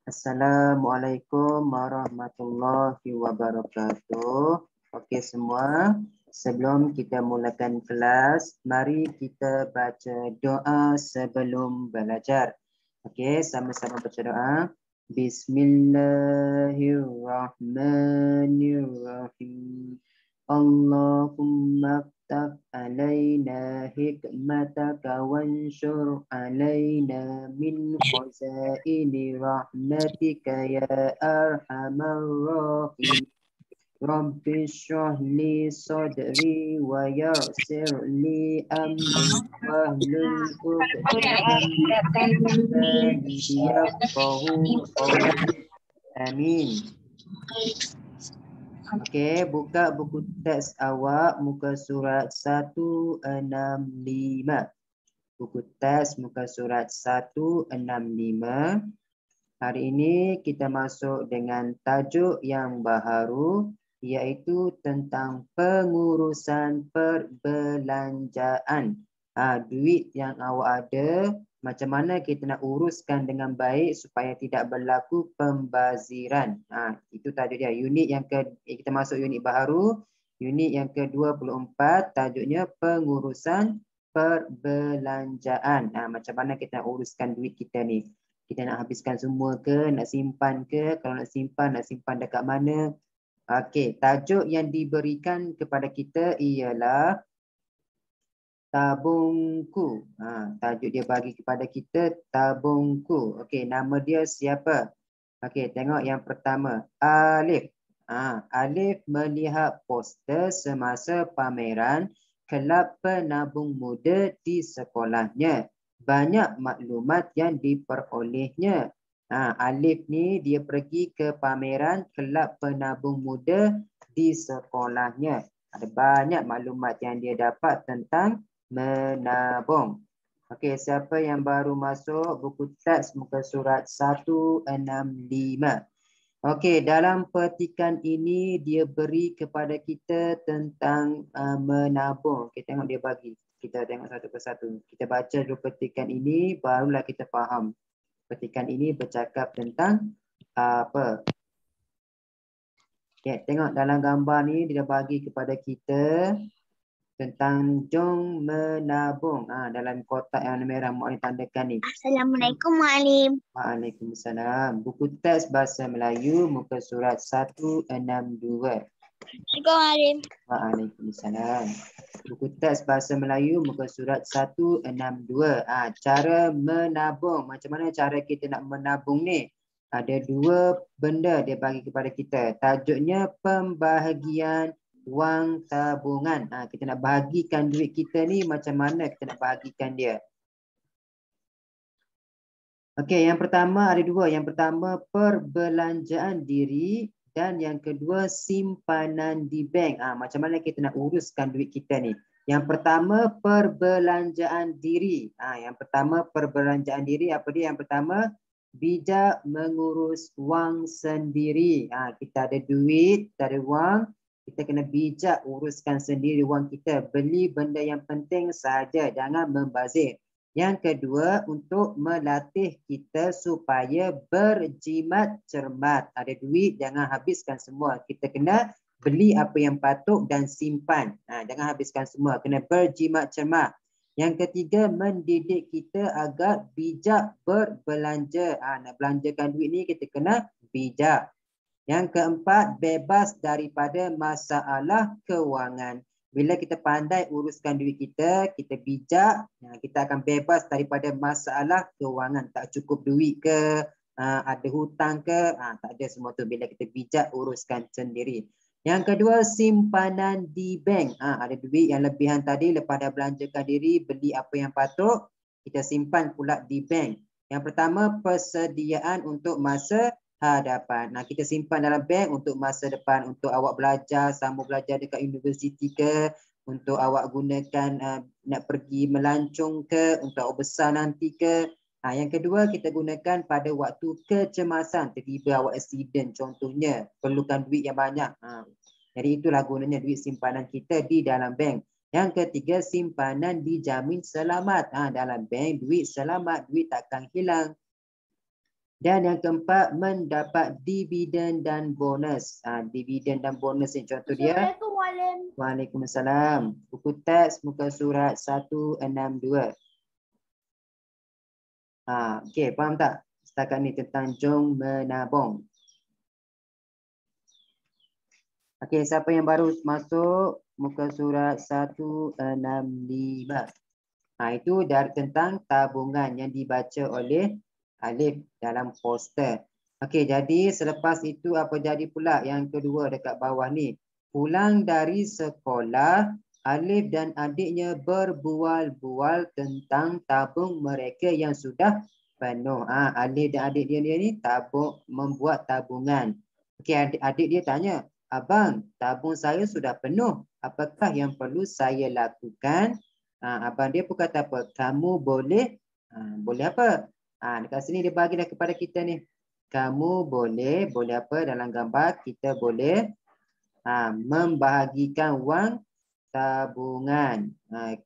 Assalamualaikum warahmatullahi wabarakatuh. Okey semua, sebelum kita mulakan kelas, mari kita baca doa sebelum belajar. Okey, sama-sama baca doa. Bismillahirrahmanirrahim. Allahumma افتح علينا حكمتك وانشر علينا من خزائن رحمتك يا أرحم الراحمين رب اشرح لي صدري ويسر لي أمري واحلل عقدة من لساني يفقهوا قولي آمين. Okey, buka buku teks awak muka surat 165. Buku teks muka surat 165. Hari ini kita masuk dengan tajuk yang baru, iaitu tentang pengurusan perbelanjaan. Duit yang awak ada, macam mana kita nak uruskan dengan baik supaya tidak berlaku pembaziran. Itu tajuk dia. Kita masuk unit baru, unit yang ke-24, tajuknya pengurusan perbelanjaan. Macam mana kita nak uruskan duit kita ni? Kita nak habiskan semua ke? Nak simpan ke? Kalau nak simpan dekat mana? Okey, tajuk yang diberikan kepada kita ialah tabungku. Tajuk dia bagi kepada kita tabungku. Okey, nama dia siapa? Okey, tengok yang pertama. Alif. Alif melihat poster semasa pameran Kelab Penabung Muda di sekolahnya. Banyak maklumat yang diperolehnya. Alif ni dia pergi ke pameran Kelab Penabung Muda di sekolahnya. Ada banyak maklumat yang dia dapat tentang menabung. Okey, siapa yang baru masuk buku teks muka surat 165. Okey, dalam petikan ini dia beri kepada kita tentang menabung. Kita tengok dia bagi. Kita tengok satu persatu. Kita baca dulu petikan ini, barulah kita faham. Petikan ini bercakap tentang apa? Okay, tengok dalam gambar ni dia bagi kepada kita tentang jom menabung. Dalam kotak yang merah Mak ni tandakan ni. Assalamualaikum Muallim. Waalaikumsalam. Buku teks bahasa Melayu muka surat 162. Assalamualaikum Muallim. Waalaikumsalam. Buku teks bahasa Melayu muka surat 162. Cara menabung. Macam mana cara kita nak menabung ni? Ada dua benda dia bagi kepada kita. Tajuknya pembahagian wang tabungan. Kita nak bahagikan duit kita ni, macam mana kita nak bahagikan dia? Okey, yang pertama ada dua. Yang pertama perbelanjaan diri dan yang kedua simpanan di bank. Macam mana kita nak uruskan duit kita ni? Yang pertama perbelanjaan diri. Yang pertama perbelanjaan diri, apa dia? Yang pertama bijak mengurus wang sendiri. Kita ada duit, kita ada wang, kita kena bijak uruskan sendiri wang kita. Beli benda yang penting sahaja, jangan membazir. Yang kedua, untuk melatih kita supaya berjimat cermat. Ada duit, jangan habiskan semua. Kita kena beli apa yang patut dan simpan. Jangan habiskan semua. Kena berjimat cermat. Yang ketiga, mendidik kita agar bijak berbelanja. Nak belanjakan duit ni, kita kena bijak. Yang keempat, bebas daripada masalah kewangan. Bila kita pandai uruskan duit kita, kita bijak, kita akan bebas daripada masalah kewangan. Tak cukup duit ke, ada hutang ke, tak ada semua tu. Bila kita bijak uruskan sendiri. Yang kedua, simpanan di bank. Ada duit yang lebihan tadi, lepas dah belanjakan diri, beli apa yang patut, kita simpan pula di bank. Yang pertama, persediaan untuk masa hadapan. Kita simpan dalam bank untuk masa depan, untuk awak belajar, sambung belajar dekat universiti ke, untuk awak gunakan nak pergi melancong ke, untuk awak besar nanti ke. Yang kedua, kita gunakan pada waktu kecemasan, tiba-tiba awak accident contohnya, perlukan duit yang banyak. Jadi itulah gunanya duit simpanan kita di dalam bank. Yang ketiga, simpanan dijamin selamat. Dalam bank, duit selamat, duit takkan hilang. Dan yang keempat, mendapat dividen dan bonus. Dividen dan bonus ni contoh dia. Assalamualaikum, Mualim. Waalaikumsalam. Buku teks muka surat 162. Okey, faham tak? Setakat ni tentang jom menabung. Okey, siapa yang baru masuk muka surat 165. Itu dari tentang tabungan yang dibaca oleh Alif dalam poster. Okey, jadi selepas itu apa jadi pula yang kedua dekat bawah ni? Pulang dari sekolah, Alif dan adiknya berbual-bual tentang tabung mereka yang sudah penuh. Alif dan adik dia ni membuat tabungan. Okey, adik dia tanya, "Abang, tabung saya sudah penuh. Apakah yang perlu saya lakukan?" Abang dia pun kata apa? Kamu boleh, boleh apa? Dekat sini dia bagi dah kepada kita ni. Kamu boleh apa dalam gambar? Kita boleh membahagikan wang tabungan.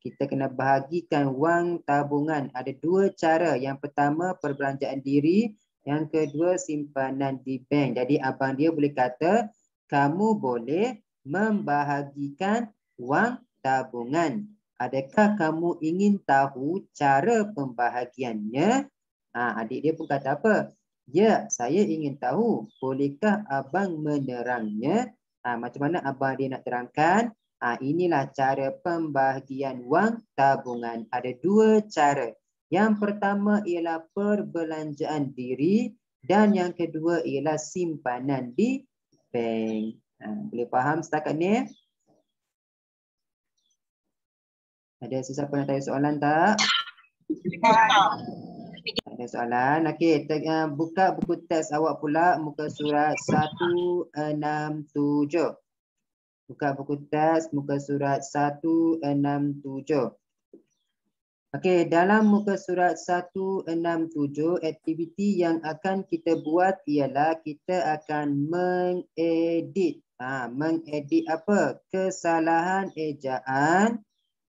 Kita kena bahagikan wang tabungan. Ada dua cara. Yang pertama perbelanjaan diri. Yang kedua simpanan di bank. Jadi abang dia boleh kata, kamu boleh membahagikan wang tabungan. Adakah kamu ingin tahu cara pembahagiannya? Adik dia pun kata apa? Ya, saya ingin tahu. Bolehkah abang menerangnya? Macam mana abang dia nak terangkan? Inilah cara pembahagian wang tabungan. Ada dua cara. Yang pertama ialah perbelanjaan diri dan yang kedua ialah simpanan di bank. Boleh faham setakat ni? Ada sesiapa nak tanya soalan tak? Ada soalan? Okey, buka buku teks awak pula muka surat 167. Buka buku teks muka surat 167. Okey, dalam muka surat 167, aktiviti yang akan kita buat ialah kita akan mengedit. Mengedit apa? Kesalahan ejaan,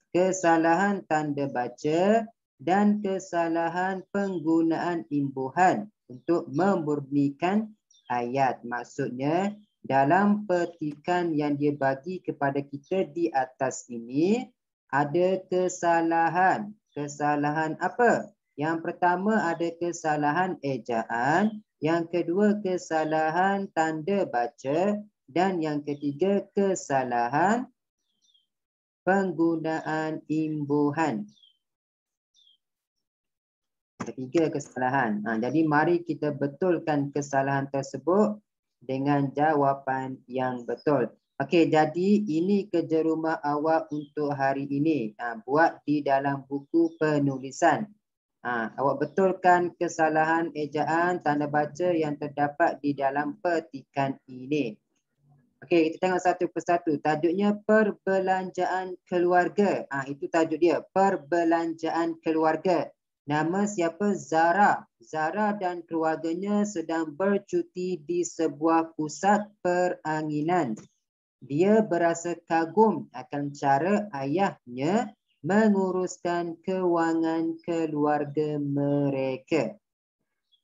kesalahan tanda baca dan kesalahan penggunaan imbuhan untuk memurnikan ayat. Maksudnya dalam petikan yang dia bagi kepada kita di atas ini ada kesalahan. Kesalahan apa? Yang pertama ada kesalahan ejaan, yang kedua kesalahan tanda baca dan yang ketiga kesalahan penggunaan imbuhan. Ketiga kesalahan. Jadi mari kita betulkan kesalahan tersebut dengan jawapan yang betul. Okey, jadi ini kerja rumah awak untuk hari ini. Buat di dalam buku penulisan. Awak betulkan kesalahan ejaan tanda baca yang terdapat di dalam petikan ini. Okey, kita tengok satu persatu. Tajuknya perbelanjaan keluarga. Itu tajuk dia, perbelanjaan keluarga. Nama siapa? Zara. Zara dan keluarganya sedang bercuti di sebuah pusat peranginan. Dia berasa kagum akan cara ayahnya menguruskan kewangan keluarga mereka.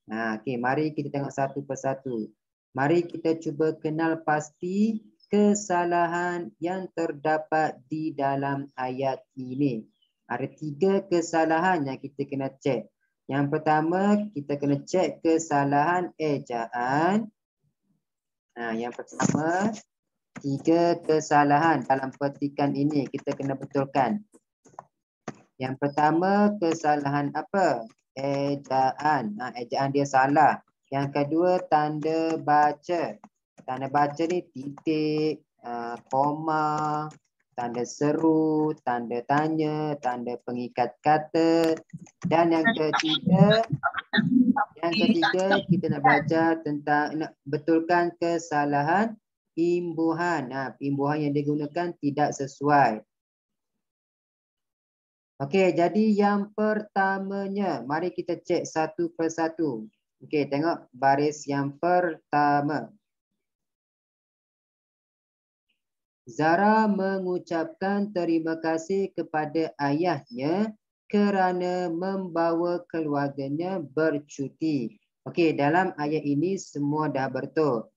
Okey, mari kita tengok satu persatu. Mari kita cuba kenal pasti kesalahan yang terdapat di dalam ayat ini. Ada tiga kesalahan yang kita kena cek. Yang pertama, kita kena cek kesalahan ejaan. Yang pertama, tiga kesalahan dalam petikan ini kita kena betulkan. Yang pertama, kesalahan apa? Ejaan. Ejaan dia salah. Yang kedua, tanda baca. Tanda baca ni titik, koma, tanda seru, tanda tanya, tanda pengikat kata. Dan yang ketiga kita nak belajar tentang, nak betulkan kesalahan imbuhan. Imbuhan yang digunakan tidak sesuai. Okey, jadi yang pertamanya, mari kita cek satu persatu. Okey, tengok baris yang pertama. Zara mengucapkan terima kasih kepada ayahnya kerana membawa keluarganya bercuti. Okey, dalam ayat ini semua dah betul.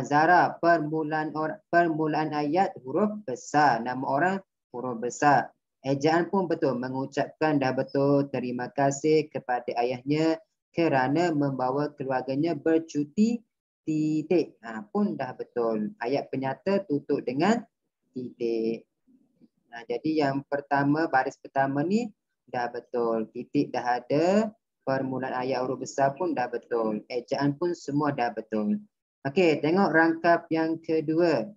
Zara, permulaan ayat huruf besar. Nama orang huruf besar. Ejaan pun betul. Mengucapkan dah betul. Terima kasih kepada ayahnya kerana membawa keluarganya bercuti titik. Pun dah betul. Ayat penyata tutup dengan titik. Jadi yang pertama, baris pertama ni dah betul. Titik dah ada. Permulaan ayat huruf besar pun dah betul. Ejaan pun semua dah betul. Okey, tengok rangkap yang kedua.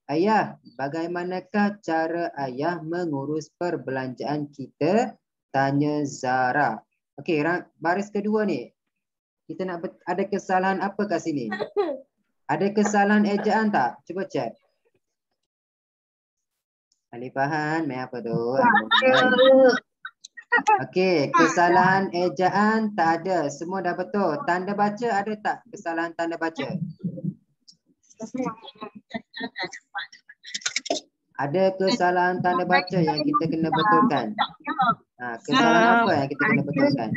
Ayah, bagaimanakah cara ayah mengurus perbelanjaan kita? Tanya Zara. Okey, baris kedua ni. Kita nak ada kesalahan apa kat sini? Ada kesalahan ejaan tak? Cuba cek. Ali Fahan, main apa tu? Okey, kesalahan ejaan tak ada. Semua dah betul. Tanda baca ada tak? Kesalahan tanda baca. Ada kesalahan tanda baca yang kita kena betulkan. Kesalahan apa yang kita kena betulkan?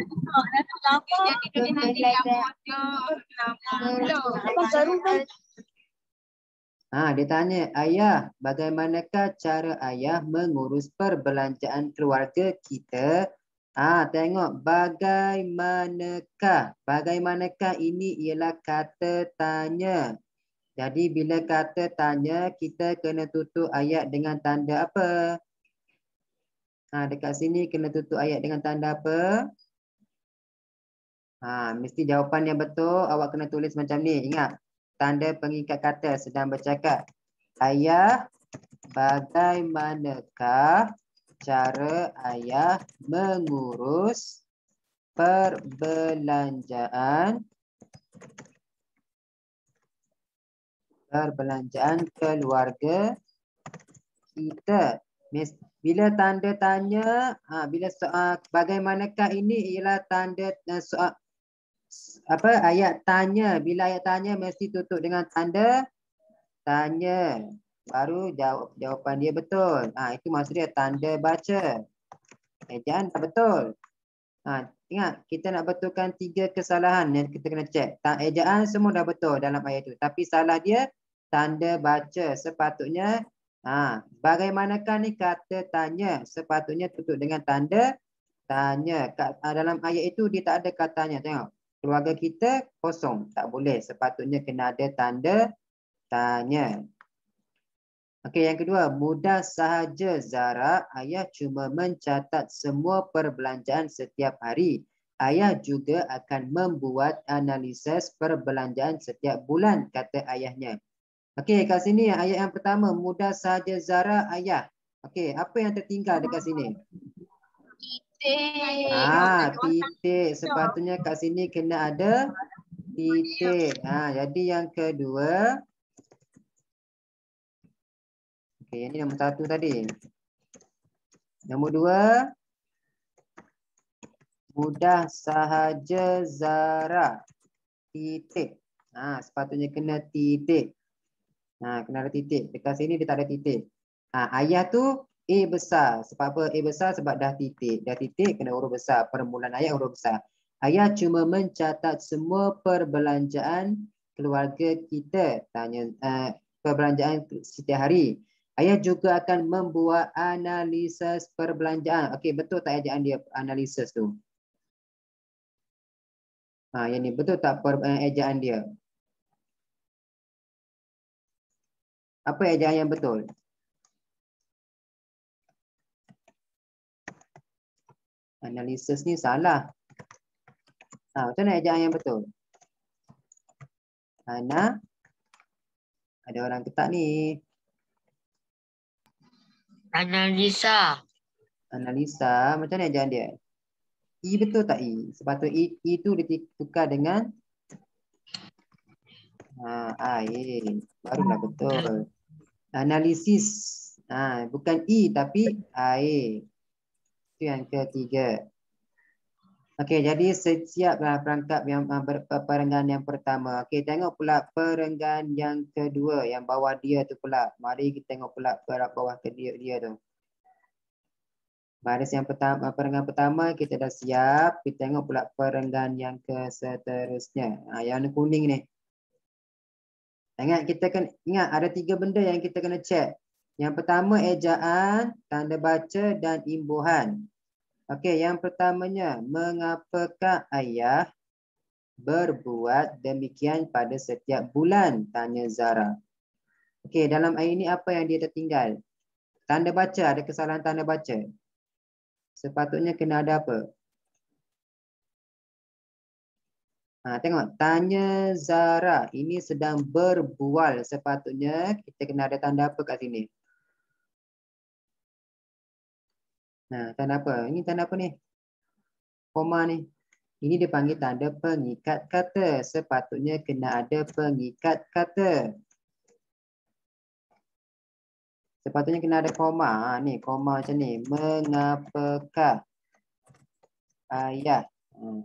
Dia tanya, ayah, bagaimanakah cara ayah mengurus perbelanjaan keluarga kita? Tengok, bagaimanakah? Bagaimanakah ini ialah kata tanya. Jadi bila kata tanya, kita kena tutup ayat dengan tanda apa? Dekat sini kena tutup ayat dengan tanda apa? Mesti jawapan yang betul, awak kena tulis macam ni. Ingat, tanda pengikat kata sedang bercakap. Ayah, bagaimanakah cara ayah mengurus perbelanjaan keluarga kita? Bila tanda tanya, bila soal bagaimanakah ini ialah tanda soal ayat tanya. Bila ayat tanya mesti tutup dengan tanda tanya. Baru jawapan dia betul. Itu maksud dia tanda baca. Ejaan tak betul. Ingat, kita nak betulkan 3 kesalahan yang kita kena cek. Ejaan semua dah betul dalam ayat itu. Tapi salah dia tanda baca. Sepatutnya bagaimanakah ni kata tanya. Sepatutnya tutup dengan tanda tanya. Dalam ayat itu dia tak ada katanya. Tengok. Keluarga kita kosong. Tak boleh. Sepatutnya kena ada tanda tanya. Okey, yang kedua. Mudah sahaja Zara. Ayah cuma mencatat semua perbelanjaan setiap hari. Ayah juga akan membuat analisis perbelanjaan setiap bulan, kata ayahnya. Okey, kat sini ayat yang pertama. Mudah sahaja Zara, ayah. Okey, apa yang tertinggal dekat sini? Titik. Titik. Sepatutnya kat sini kena ada titik. Jadi yang kedua. Okey, ini nombor 1 tadi. Nombor 2. Mudah sahaja Zara. Titik. Sepatutnya kena titik. Kena ada titik. Dekat sini dia tak ada titik. Ayah tu A besar. Sebab apa A besar? Sebab dah titik. Dah titik kena huruf besar. Permulaan ayat huruf besar. Ayah cuma mencatat semua perbelanjaan keluarga kita. Tanya perbelanjaan setiap hari. Ayah juga akan membuat analisis perbelanjaan. Okey, betul tak ejaan dia analisis tu? Yang ni betul tak ejaan dia? Apa ejaan yang betul? Analisis ni salah. Macam mana ejaan yang betul? Ada orang ketak ni. Analisa. Analisa. Macam mana ejaan dia? I betul tak I? Sepatutnya I tu ditukar dengan air. Barulah betul. Analisis. Bukan I tapi air. Itu yang ketiga. Okey, jadi siaplah perangkap yang perenggan yang pertama. Okey, tengok pula perenggan yang kedua yang bawah dia tu pula. Mari kita tengok pula bawah ke dia tu. Baris yang pertama, perenggan pertama kita dah siap. Kita tengok pula perenggan yang seterusnya. Yang kuning ni. Ingat ingat ada 3 benda yang kita kena check. Yang pertama ejaan, tanda baca dan imbuhan. Okey, yang pertamanya, mengapakah ayah berbuat demikian pada setiap bulan? Tanya Zara. Okey, dalam ayat ini apa yang dia tertinggal? Tanda baca, ada kesalahan tanda baca. Sepatutnya kena ada apa? Tengok, tanya Zara. Ini sedang berbual. Sepatutnya kita kena ada tanda apa kat sini? Tanda apa? Ini tanda apa ni? Koma ni. Ini dipanggil tanda pengikat kata. Sepatutnya kena ada pengikat kata. Sepatutnya kena ada koma. Ni koma macam ni. Mengapakah ayah?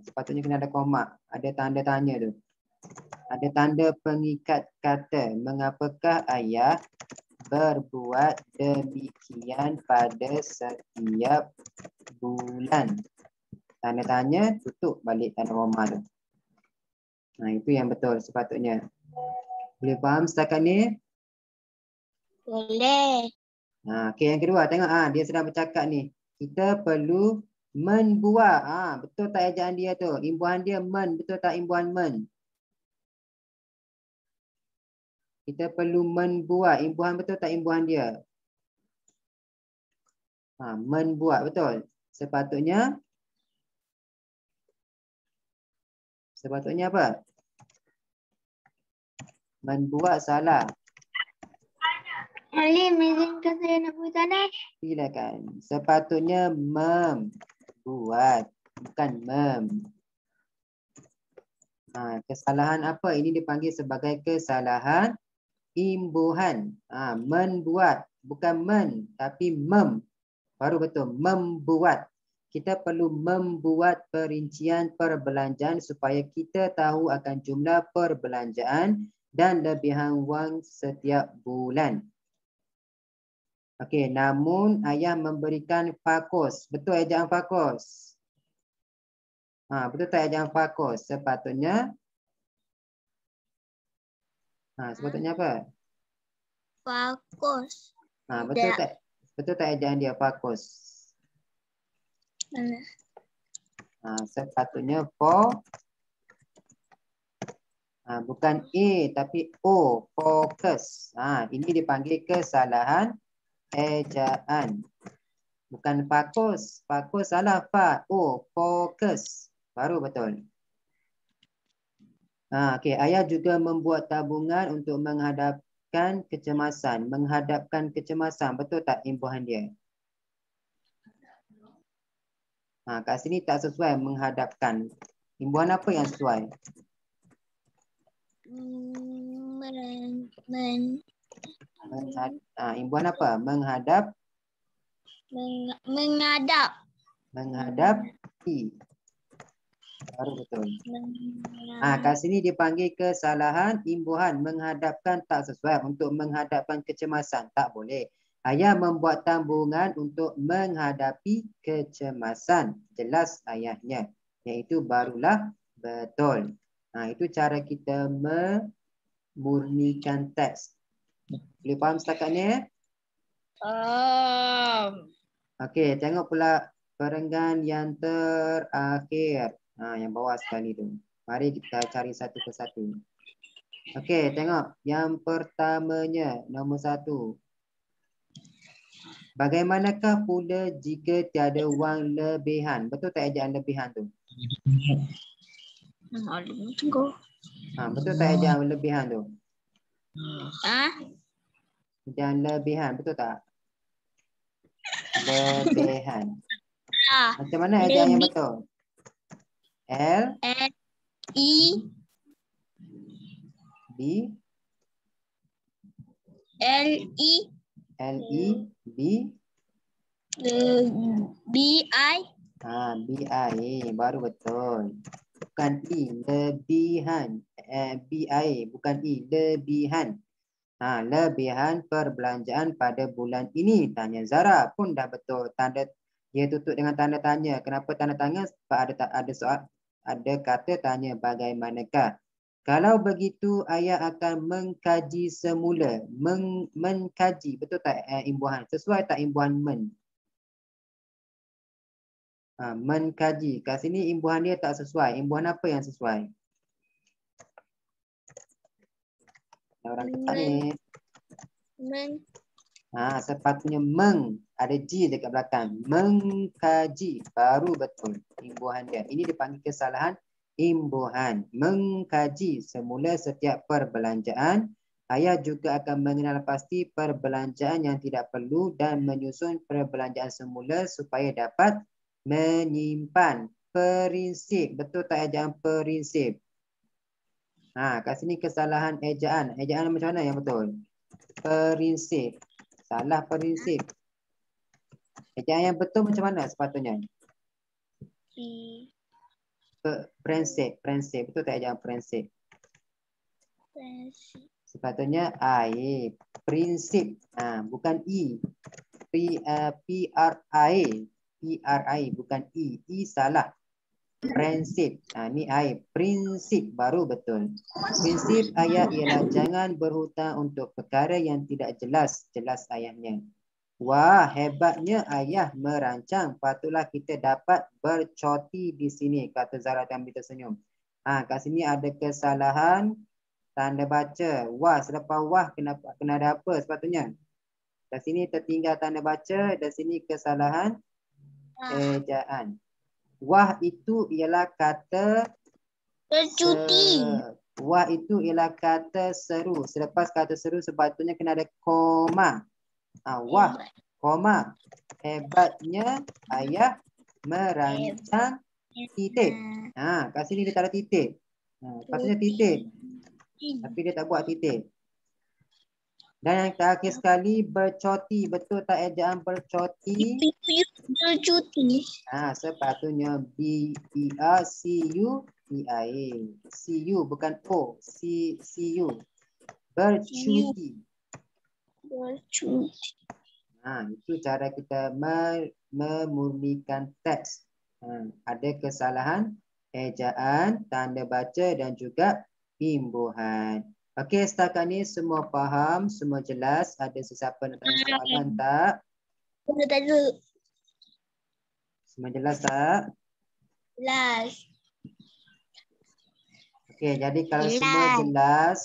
Sepatutnya kena ada koma. Ada tanda tanya tu. Ada tanda pengikat kata. Mengapakah ayah berbuat demikian pada setiap bulan? Tanda tanya, tutup balik tanda koma tu. Itu yang betul sepatutnya. Boleh faham setakat ni? Boleh. Okey, yang kedua, tengok dia sedang bercakap ni. Kita perlu membuat. Betul tak ejaan dia tu? Imbuhan dia men, betul tak imbuhan men? Kita perlu membuat. Imbuhan betul tak imbuhan dia? Membuat, betul. Sepatutnya apa? Membuat salah. Alim, izinkan saya nak bertanya. Silakan. Sepatutnya membuat, bukan mem. Kesalahan apa? Ini dipanggil sebagai kesalahan imbuhan. Membuat, bukan men, tapi mem. Baru betul, membuat. Kita perlu membuat perincian perbelanjaan supaya kita tahu akan jumlah perbelanjaan dan lebihan wang setiap bulan. Okey, namun ayah memberikan fakos. Betul ejaan fakos? Betul tak ejaan fakos? Sepatutnya apa? Fakos. Betul tak ejaan dia fakos? Mana? Sepatutnya bukan A tapi O, fokus. Ini dipanggil kesalahan ejaan. Bukan fokus. Fokus salah fa. O, fokus. Baru betul. Okey, ayah juga membuat tabungan untuk menghadapkan kecemasan. Menghadapkan kecemasan. Betul tak imbuhan dia? Kat sini tak sesuai menghadapkan. Imbuhan apa yang sesuai? Imbuhan apa? Menghadap. Menghadapi. Baru betul. Kat sini dipanggil kesalahan imbuhan. Menghadapkan tak sesuai. Untuk menghadapkan kecemasan. Tak boleh. Ayah membuat tabungan untuk menghadapi kecemasan. Jelas ayahnya. Iaitu barulah betul. Itu cara kita memurnikan teks. Boleh faham setakat ni? Okey, tengok pula perenggan yang terakhir. Yang bawah sekali tu. Mari kita cari satu persatu. Okey, tengok. Yang pertamanya, nombor 1. Bagaimanakah pula jika tiada wang lebihan? Betul tak ejaan lebihan tu? Betul tak ejaan lebihan tu? Ejaan lebihan, betul tak? Lebihan. Macam mana ejaan yang betul? L I B L I B I B I baru betul. Bukan I, lebihan. B I bukan I, lebihan. Lebihan perbelanjaan pada bulan ini. Tanya Zara pun dah betul. Tanda Dia tutup dengan tanda tanya. Kenapa tanda tanya? Sebab ada soal, ada kata tanya bagaimanakah. Kalau begitu, ayah akan mengkaji semula. Mengkaji. Betul tak imbuhan? Sesuai tak imbuhan men? Mengkaji. Kat sini imbuhan dia tak sesuai. Imbuhan apa yang sesuai? Orang kata ni. Sepatutnya meng. Ada G dekat belakang. Mengkaji. Baru betul imbuhan dia. Ini dipanggil kesalahan imbuhan. Mengkaji semula setiap perbelanjaan. Ayah juga akan mengenal pasti perbelanjaan yang tidak perlu dan menyusun perbelanjaan semula supaya dapat menyimpan. Prinsip. Betul tak ejaan prinsip? Kat sini kesalahan ejaan. Ejaan macam mana yang betul? Prinsip. Salah prinsip. Ejaan yang betul macam mana sepatutnya? Prinsip. Prinsip. Betul tak ejaan prinsip? Sepatutnya prinsip. Bukan I. P-R-I. P-R-I. Bukan I. I salah. Prinsip. Ni prinsip baru betul. Prinsip ayat ialah jangan berhutang untuk perkara yang tidak jelas. Jelas ayatnya. Wah, hebatnya ayah merancang. Patutlah kita dapat bercoti di sini. Kata Zara Tambi tersenyum. Kat sini ada kesalahan tanda baca. Wah, selepas wah kena ada apa sepatutnya? Kat sini tertinggal tanda baca. Dan sini kesalahan ejaan. Wah itu ialah kata bercuti. Wah itu ialah kata seru. Selepas kata seru sepatutnya kena ada koma. Wah, koma. Hebatnya ayah merancang titik. Kat sini dia tak ada titik. Patutnya titik. Tapi dia tak buat titik. Dan yang terakhir sekali bercoti. Betul tak ejaan bercoti? Bercuti. Sepatutnya B-E-R-C-U-T-I. C-U bukan O. C-U. Bercuti. Bercuti. Itu cara kita memurnikan teks. Ada kesalahan ejaan, tanda baca dan juga imbuhan. Okey, setakat ni semua faham, semua jelas. Ada sesiapa nak tanya soalan tak? Tak ada. Semua jelas tak? Jelas. Okey, jadi kalau semua jelas,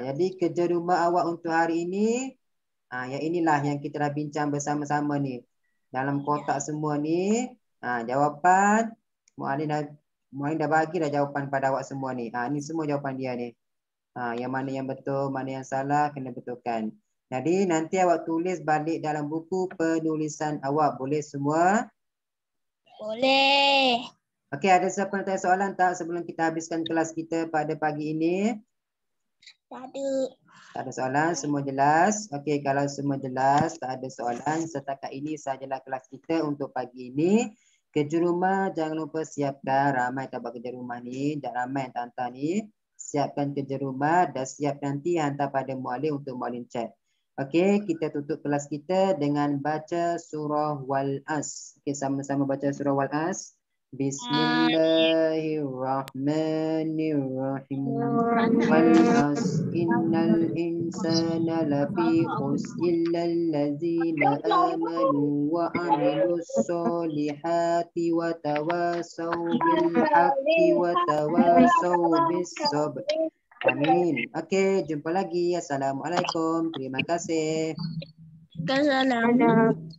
jadi kerja rumah awak untuk hari ini, yang inilah yang kita dah bincang bersama-sama ni. Dalam kotak semua ni, jawapan, Muallim dah bagi dah jawapan pada awak semua ni. Ni semua jawapan dia ni. Yang mana yang betul, mana yang salah, kena betulkan. Jadi nanti awak tulis balik dalam buku penulisan awak. Boleh semua? Boleh. Okey, ada siapa nak tanya soalan tak sebelum kita habiskan kelas kita pada pagi ini? Tak ada. Tak ada soalan, semua jelas. Okey, kalau semua jelas, tak ada soalan. Setakat ini sahajalah kelas kita untuk pagi ini. Kerja rumah jangan lupa siapkan. Ramai tak buat kerja rumah ni. Tak ramai yang tak hantar ni. Siapkan kerja rumah dan siap nanti hantar pada muallim untuk muallim cek. Okey, kita tutup kelas kita dengan baca surah Wal-As. Okey, sama-sama baca surah Wal-As. Bismillahirrahmanirrahim. Wal-As innal insana lafi khusr illal ladzina amanu wa amilus solihati wa tawasaw bil haqqi wa tawasaw bis sabr. Amin. Okey, jumpa lagi. Assalamualaikum. Terima kasih. Assalamualaikum.